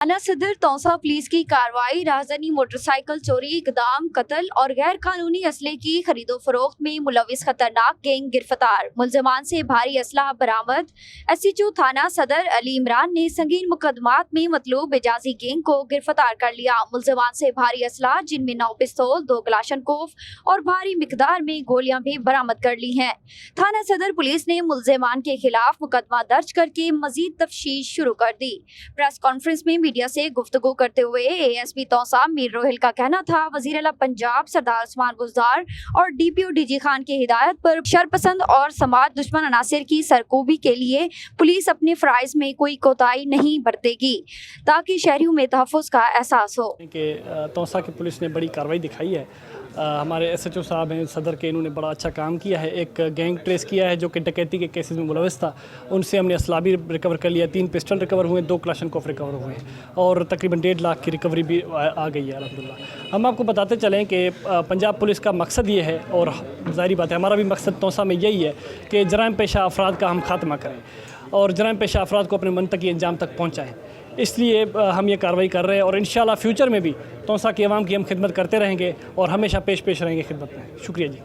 थाना सदर तौसा पुलिस की कार्रवाई राजधानी मोटरसाइकिल चोरी, इकदाम, कत्ल और गैर कानूनी असले की खरीदो फरोख्त में मुलविस खतरनाक गैंग गिरफ्तार, मुलजमान से भारी असलाह बरामद। SHO थाना सदर अली इमरान ने संगीन मुकदमात में मतलूब एजाजी गैंग को गिरफ्तार कर लिया। मुलजमान से भारी असलाह जिनमें 9 पिस्तौल, 2 कलाशनकोफ और भारी मिकदार में गोलियां भी बरामद कर ली हैं। थाना सदर पुलिस ने मुलजमान के खिलाफ मुकदमा दर्ज करके मजीद तफ्तीश शुरू कर दी। प्रेस कॉन्फ्रेंस में मीडिया से गुफ्तगू करते हुए ASP तौसा मीर रोहिल का कहना था, वजीर आला पंजाब सरदार उस्मान बुज़दार और DPO DG खान की हिदायत पर शरपसंद और समाज दुश्मन अनासिर की सरकोबी के लिए पुलिस अपने फराइज में कोई कोताही नहीं बरतेगी ताकि शहरियों में तहफ़्फ़ुज़ का एहसास हो। तौसा की पुलिस ने बड़ी कार्रवाई दिखाई है। हमारे SHO साहब हैं सदर के, इन्होंने बड़ा अच्छा काम किया है। एक गैंग ट्रेस किया है जो कि डकैती के केसेस में मुलविस था, उनसे हमने असला भी रिकवर कर लिया। 3 पिस्टल रिकवर हुए, 2 क्लाशनकोफ रिकवर हुए हैं और तकरीबन 1.5 लाख की रिकवरी भी आ गई है अल्हम्दुलिल्लाह। हम आपको बताते चलें कि पंजाब पुलिस का मकसद ये है, और ज़ाहिर बात है हमारा भी मकसद तौसा में यही है कि जराइम पेशा अफराद का हम खात्मा करें और जराइम पेशा अफराद को अपने मनतकी अंजाम तक पहुँचाएँ। इसलिए हम ये कार्रवाई कर रहे हैं और इंशाल्लाह फ्यूचर में भी तौसा की आवाम की हम खिदमत करते रहेंगे और हमेशा पेश रहेंगे खिदमत में। शुक्रिया जी।